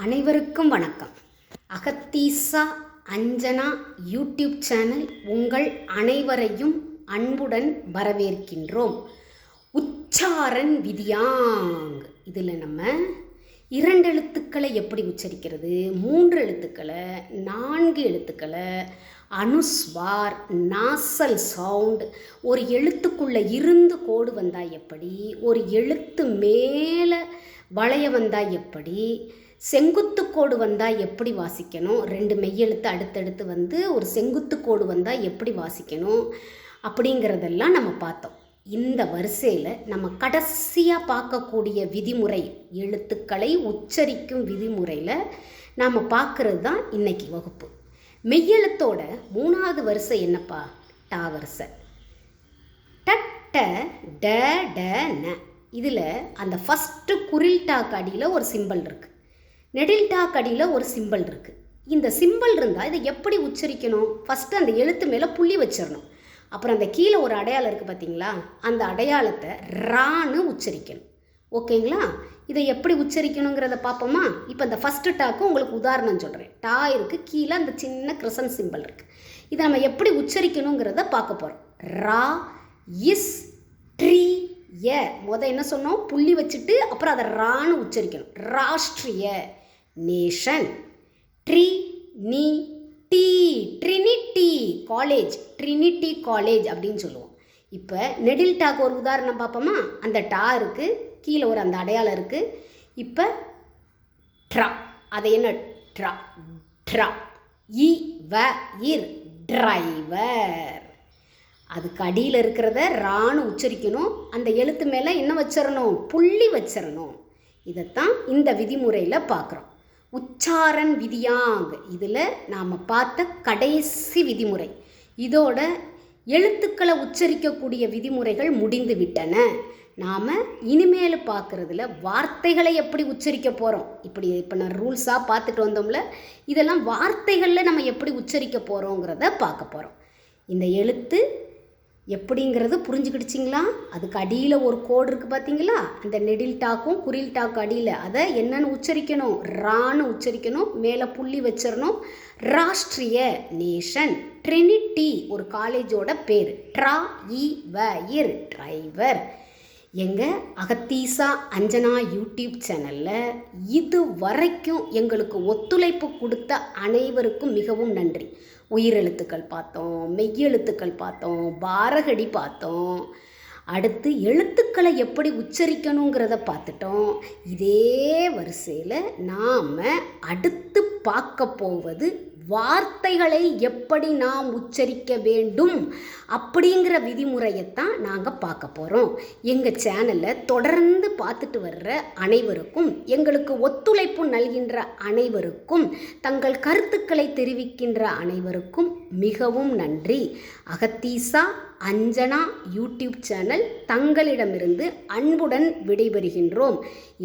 அனைவருக்கும் வணக்கம். அகத்தீசா Anjana YouTube channel உங்கள் அனைவரையும் அன்புடன் வரவேற்கின்றோம். உச்சாரன் விதியாங் இதில் நம்ம 2 எழுத்துக்களை எப்படி உச்சரிக்கிறது, 3 எழுத்துக்களை, 4 எழுத்துக்களை, அனுஸ்வார், நாசல் சவுண்ட், ஒரு எழுத்துக்குள்ளே இருந்து கோடு வந்தால் எப்படி, ஒரு எழுத்து மேலே வளைய வந்தால் எப்படி, செங்குத்து கோடு வந்தால் எப்படி வாசிக்கணும், 2 மெய்யெழுத்து அடுத்தடுத்து வந்து ஒரு செங்குத்து கோடு வந்தால் எப்படி வாசிக்கணும் அப்படிங்கிறதெல்லாம் நம்ம பார்த்தோம். இந்த வரிசையில் நம்ம கடைசியாக பார்க்கக்கூடிய விதிமுறை, எழுத்துக்களை உச்சரிக்கும் விதிமுறையில் நாம் பார்க்குறது தான் இன்றைக்கி வகுப்பு. மெய்யெழுத்தோட 3வது வரிசை என்னப்பா? டா வரிசை. டட்ட ட ட ந. இதில் அந்த ஃபஸ்ட்டு குரில் டாக்கு அடியில் ஒரு சிம்பல் இருக்குது, நெடில் டாக்கு அடியில் ஒரு சிம்பல் இருக்குது. இந்த சிம்பல் இருந்தால் இதை எப்படி உச்சரிக்கணும்? ஃபஸ்ட்டு அந்த எழுத்து மேலே புள்ளி வச்சிடணும். அப்புறம் அந்த கீழே ஒரு அடையாளம் இருக்குது பார்த்தீங்களா, அந்த அடையாளத்தை ரான்னு உச்சரிக்கணும். ஓகேங்களா? இதை எப்படி உச்சரிக்கணுங்கிறத பார்ப்போமா? இப்போ இந்த ஃபஸ்ட்டு டாக்கு உங்களுக்கு உதாரணம் சொல்கிறேன். டா இருக்குது, கீழே அந்த சின்ன கிரசன் சிம்பல் இருக்குது. இதை நம்ம எப்படி உச்சரிக்கணுங்கிறத பார்க்க போகிறோம். ரா இஸ் ட்ரீ ய. என்ன சொன்னோம்? புள்ளி வச்சுட்டு அப்புறம் அதை ரான்னு உச்சரிக்கணும். ராஷ்ட்ரிய, nation, Trinity, Trinity College, Trinity College அப்படின்னு சொல்லுவோம். இப்போ நெடில் டாக்கு ஒரு உதாரணம் பார்ப்போமா? அந்த டா இருக்குது, கீழே ஒரு அந்த அடையாளம் இருக்குது. இப்போ ட்ரா, அதை என்ன ட்ரா ட்ரா, இ வ இர் டிரைவர். அதுக்கு அடியில் இருக்கிறத ரான்னு உச்சரிக்கணும். அந்த எழுத்து மேலே என்ன வச்சிடணும்? புள்ளி வச்சிடணும். இதைத்தான் இந்த விதிமுறையில் பார்க்குறோம். உச்சாரன் விதியாங் இதில் நாம் பார்த்த கடைசி விதிமுறை. இதோட எழுத்துக்களை உச்சரிக்கக்கூடிய விதிமுறைகள் முடிந்து விட்டன. நாம் இனிமேல் பார்க்குறதுல வார்த்தைகளை எப்படி உச்சரிக்க போகிறோம். இப்போ நான் ரூல்ஸாக பார்த்துட்டு வந்தோம்ல, இதெல்லாம் வார்த்தைகளில் நம்ம எப்படி உச்சரிக்க போகிறோங்கிறத பார்க்க போகிறோம். இந்த எழுத்து எப்படிங்கிறது புரிஞ்சுக்கிடுச்சிங்களா? அதுக்கு அடியில் ஒரு கோடு இருக்குது பார்த்தீங்களா? அந்த நெடில் டாக்கும் குரில் டாக்கும் அடியில் அதை என்னென்னு உச்சரிக்கணும்? ரான்னு உச்சரிக்கணும். மேலே புள்ளி வச்சிடணும். ராஷ்ட்ரிய, நேஷன், ட்ரினிட்டி ஒரு காலேஜோட பேர், ட்ரா இ வ இர் டிரைவர். எங்கள் அகத்தீசா அஞ்சனா யூடியூப் சேனலில் இது வரைக்கும் எங்களுக்கு ஒத்துழைப்பு கொடுத்த அனைவருக்கும் மிகவும் நன்றி. உயிரெழுத்துக்கள் பார்த்தோம், மெய்யெழுத்துக்கள் பார்த்தோம், பாரகடி பார்த்தோம். அடுத்து எழுத்துக்களை எப்படி உச்சரிக்கணுங்கிறத பார்த்துட்டோம். இதே வரிசையில் நாம் அடுத்து பார்க்க போவது வார்த்தைகளை எப்படி நாம் உச்சரிக்க வேண்டும் அப்படிங்கிற விதிமுறையைத்தான் நாங்கள் பார்க்க போகிறோம். எங்கள் சேனலில் தொடர்ந்து பார்த்துட்டு வர்ற அனைவருக்கும், எங்களுக்கு ஒத்துழைப்பு நல்கின்ற அனைவருக்கும், தங்கள் கருத்துக்களை தெரிவிக்கின்ற அனைவருக்கும் மிகவும் நன்றி. அகத்தீசா அஞ்சனா யூடியூப் சேனல் தங்களிடமிருந்து அன்புடன் விடைபெறுகின்றோம்.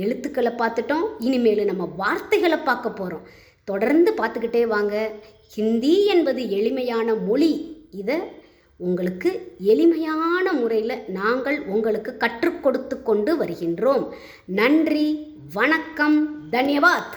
எழுத்துக்களை பார்த்துட்டோம், இனிமேல் நம்ம வார்த்தைகளை பார்க்க போகிறோம். தொடர்ந்து பார்த்துக்கிட்டே வாங்க. ஹிந்தி என்பது எளிமையான மொழி. இதை உங்களுக்கு எளிமையான முறையில் நாங்கள் உங்களுக்கு கற்றுக் கொடுத்து கொண்டு வருகின்றோம். நன்றி, வணக்கம், தன்யவாத்.